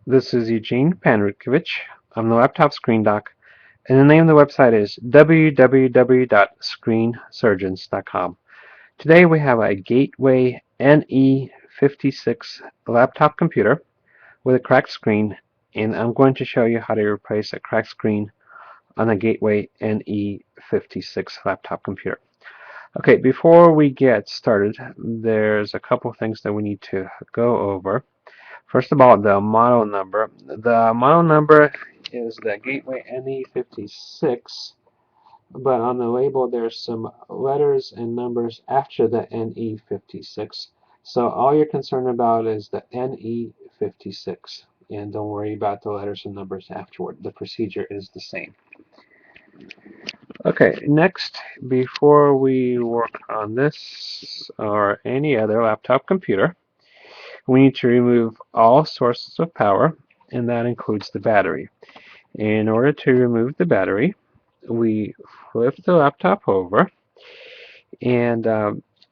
This is Eugene Panrutkovich. I'm the laptop screen doc, and the name of the website is www.screensurgeons.com. Today we have a Gateway NE56 laptop computer with a cracked screen, and I'm going to show you how to replace a cracked screen on a Gateway NE56 laptop computer. Okay, before we get started, there's a couple things that we need to go over. First of all, the model number. The model number is the Gateway NE56, but on the label there's some letters and numbers after the NE56. So all you're concerned about is the NE56, and don't worry about the letters and numbers afterward. The procedure is the same. Okay, next, before we work on this or any other laptop computer, we need to remove all sources of power, and that includes the battery. In order to remove the battery, we flip the laptop over, and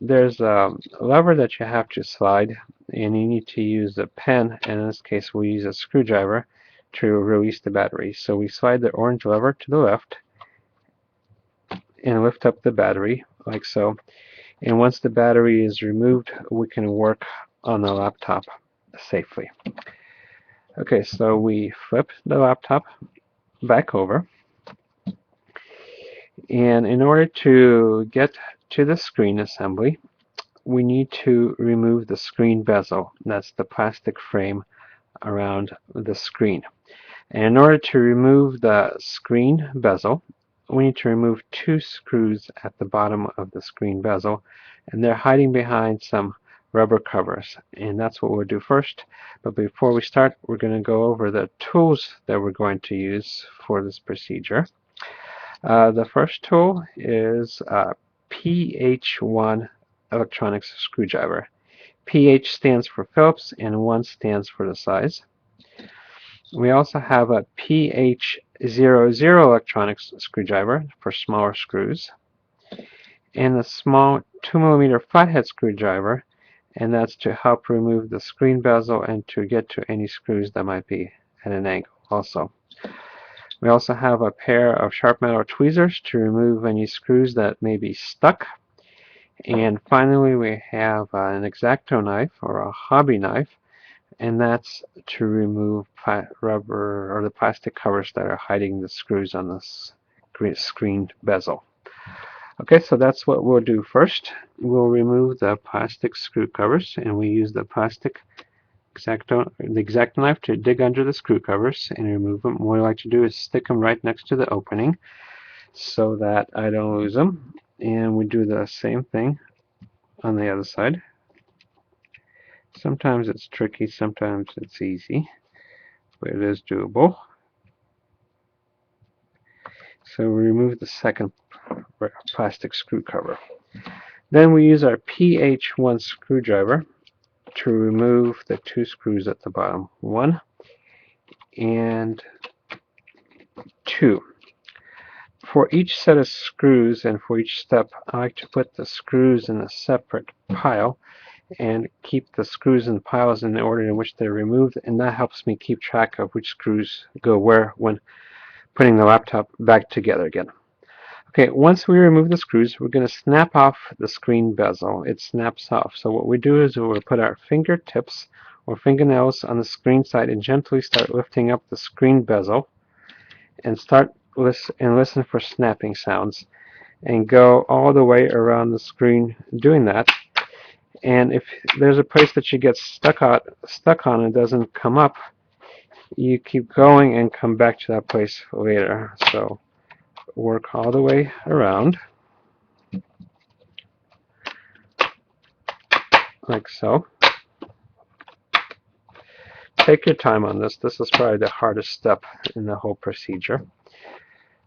there's a lever that you have to slide, and you need to use a pen, and in this case we use a screwdriver to release the battery. So we slide the orange lever to the left and lift up the battery like so. And once the battery is removed, we can work on the laptop safely. Okay, so we flip the laptop back over, and in order to get to the screen assembly, we need to remove the screen bezel. That's the plastic frame around the screen. And in order to remove the screen bezel, we need to remove two screws at the bottom of the screen bezel, and they're hiding behind some rubber covers, and that's what we'll do first. But before we start, we're going to go over the tools that we're going to use for this procedure. The first tool is a PH1 electronics screwdriver. PH stands for Phillips and 1 stands for the size. We also have a PH00 electronics screwdriver for smaller screws, and a small 2mm flathead screwdriver, and that's to help remove the screen bezel and to get to any screws that might be at an angle also. We also have a pair of sharp metal tweezers to remove any screws that may be stuck. And finally, we have an X-Acto knife or a hobby knife, and that's to remove rubber or the plastic covers that are hiding the screws on this screen bezel. Okay, so that's what we'll do first. We'll remove the plastic screw covers, and we use the plastic X-Acto knife to dig under the screw covers and remove them. What I like to do is stick them right next to the opening so that I don't lose them. And we do the same thing on the other side. Sometimes it's tricky, sometimes it's easy, but it is doable. So we remove the second plastic screw cover. Then we use our PH1 screwdriver to remove the two screws at the bottom, 1 and 2. For each set of screws and for each step, I like to put the screws in a separate pile and keep the screws in piles in the order in which they're removed, and that helps me keep track of which screws go where when putting the laptop back together again. Okay, once we remove the screws, we're going to snap off the screen bezel. It snaps off. So what we do is we'll put our fingertips or fingernails on the screen side and gently start lifting up the screen bezel and listen for snapping sounds, and go all the way around the screen doing that. And if there's a place that you get stuck on and doesn't come up, you keep going and come back to that place later. So work all the way around like so. Take your time on this. This is probably the hardest step in the whole procedure.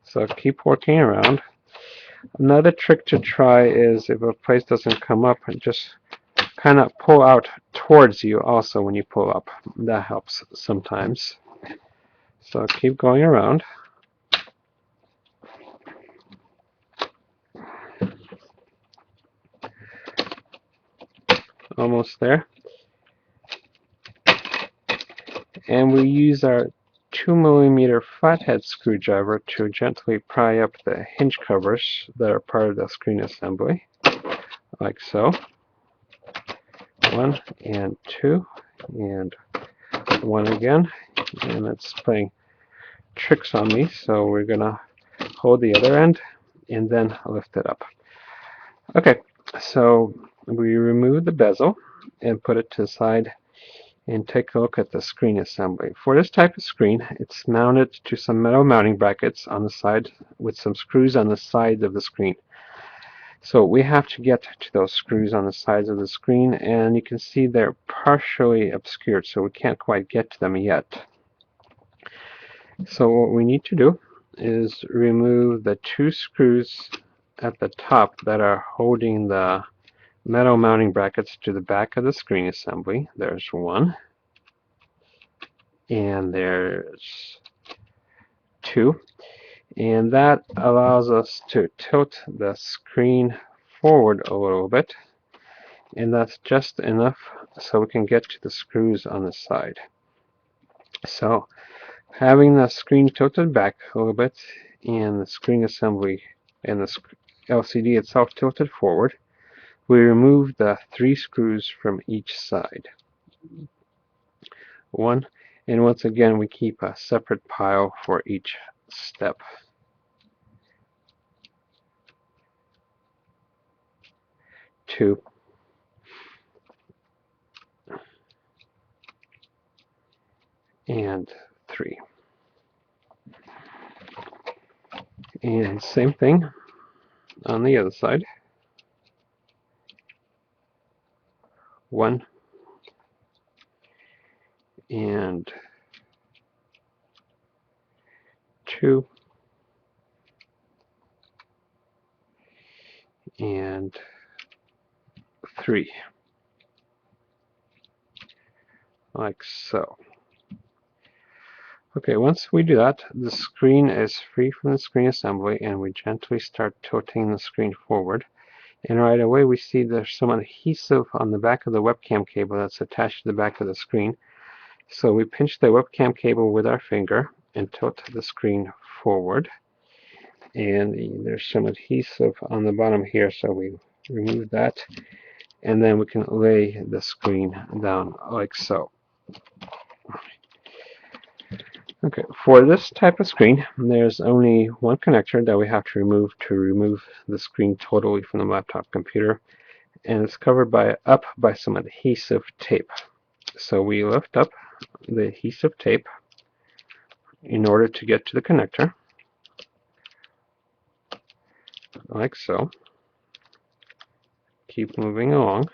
So keep working around. Another trick to try is if a place doesn't come up, just kind of pull out towards you also when you pull up. That helps sometimes. So keep going around. Almost there. And we use our 2mm flathead screwdriver to gently pry up the hinge covers that are part of the screen assembly, like so. 1 and 2 and 1 again, and it's playing tricks on me, so we're gonna hold the other end and then lift it up. Okay, so we remove the bezel and put it to the side and take a look at the screen assembly. For this type of screen, it's mounted to some metal mounting brackets on the side with some screws on the sides of the screen. So we have to get to those screws on the sides of the screen, and you can see they're partially obscured, so we can't quite get to them yet. So what we need to do is remove the 2 screws at the top that are holding the metal mounting brackets to the back of the screen assembly. There's 1, and there's 2, and that allows us to tilt the screen forward a little bit, and that's just enough so we can get to the screws on the side. So having the screen tilted back a little bit and the screen assembly and the LCD itself tilted forward, we remove the 3 screws from each side. 1, and once again we keep a separate pile for each step. 2, and 3. And same thing on the other side. 1, and 2, and 3, like so. Okay, once we do that, the screen is free from the screen assembly, and we gently start tilting the screen forward. And right away we see there's some adhesive on the back of the webcam cable that's attached to the back of the screen. So we pinch the webcam cable with our finger and tilt the screen forward. And there's some adhesive on the bottom here, so we remove that. And then we can lay the screen down like so. Okay, for this type of screen, there's only one connector that we have to remove the screen totally from the laptop computer, and it's covered up by some adhesive tape. So we lift up the adhesive tape in order to get to the connector, like so. Keep moving along.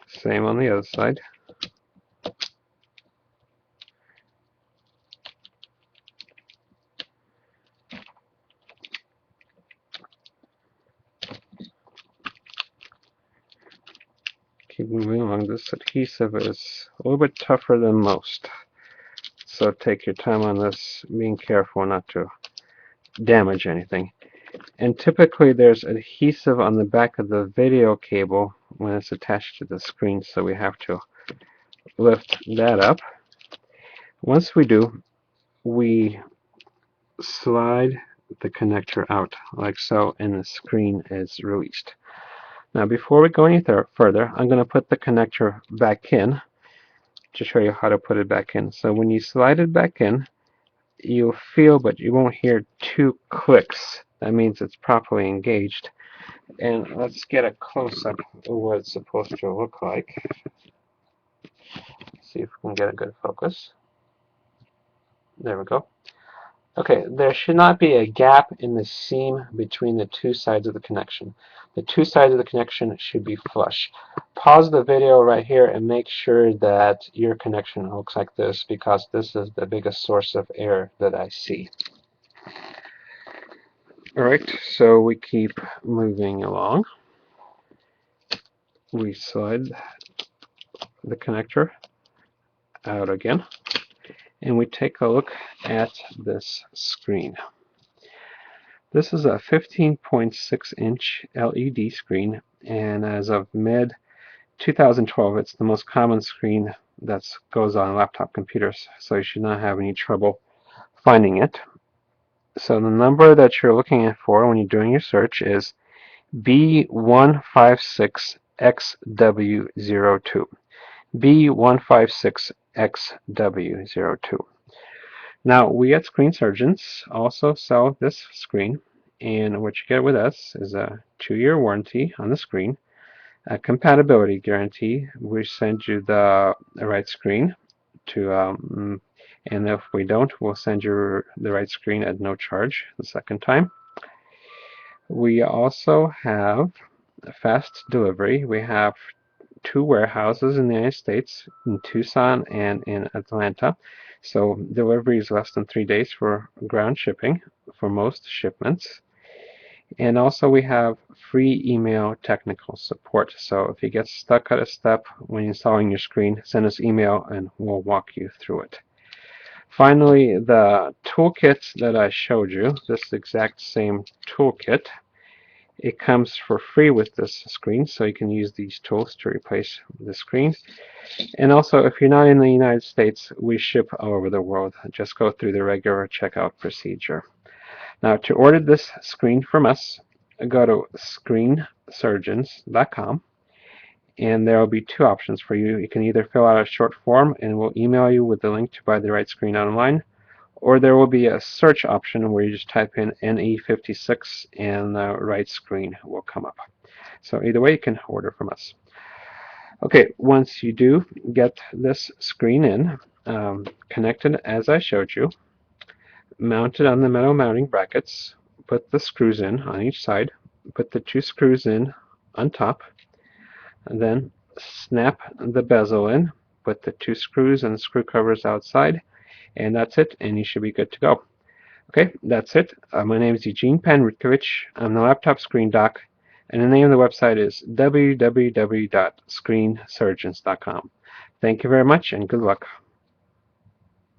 Same on the other side. Keep moving along. This adhesive is a little bit tougher than most, so take your time on this, being careful not to damage anything. And typically there's adhesive on the back of the video cable when it's attached to the screen, so we have to lift that up. Once we do, we slide the connector out like so, and the screen is released. Now before we go any further, I'm going to put the connector back in to show you how to put it back in. So when you slide it back in, you'll feel, but you won't hear 2 clicks. That means it's properly engaged. And let's get a close-up of what it's supposed to look like. See if we can get a good focus. There we go. Okay, there should not be a gap in the seam between the 2 sides of the connection. The 2 sides of the connection should be flush. Pause the video right here and make sure that your connection looks like this, because this is the biggest source of error that I see. Alright, so we keep moving along. We slide the connector out again, and we take a look at this screen. This is a 15.6-inch LED screen, and as of mid 2012. It's the most common screen that goes on laptop computers, so you should not have any trouble finding it. So the number that you're looking for when you're doing your search is B156XW02. B156XW02. Now, we at Screen Surgeons also sell this screen, and what you get with us is a 2-year warranty on the screen, a compatibility guarantee. We send you the right screen to, and if we don't, we'll send you the right screen at no charge the second time. We also have fast delivery. We have 2 warehouses in the United States, in Tucson and in Atlanta. So delivery is less than 3 days for ground shipping for most shipments. And also we have free email technical support. So if you get stuck at a step when installing your screen, send us email and we'll walk you through it. Finally, the toolkit that I showed you, this exact same toolkit, it comes for free with this screen, so you can use these tools to replace the screen. And also, if you're not in the United States, we ship all over the world. Just go through the regular checkout procedure. Now, to order this screen from us, go to screensurgeons.com, and there will be 2 options for you. You can either fill out a short form, and we'll email you with the link to buy the right screen online, or there will be a search option where you just type in NE56 and the right screen will come up. So either way, you can order from us. Okay, once you do get this screen in, connected as I showed you, mounted on the metal mounting brackets, put the screws in on each side, put the 2 screws in on top, and then snap the bezel in, put the 2 screws and the screw covers outside, and that's it, and you should be good to go. Okay, that's it. My name is Eugene Panrutkovich. I'm the laptop screen doc, and the name of the website is www.screensurgeons.com. Thank you very much, and good luck.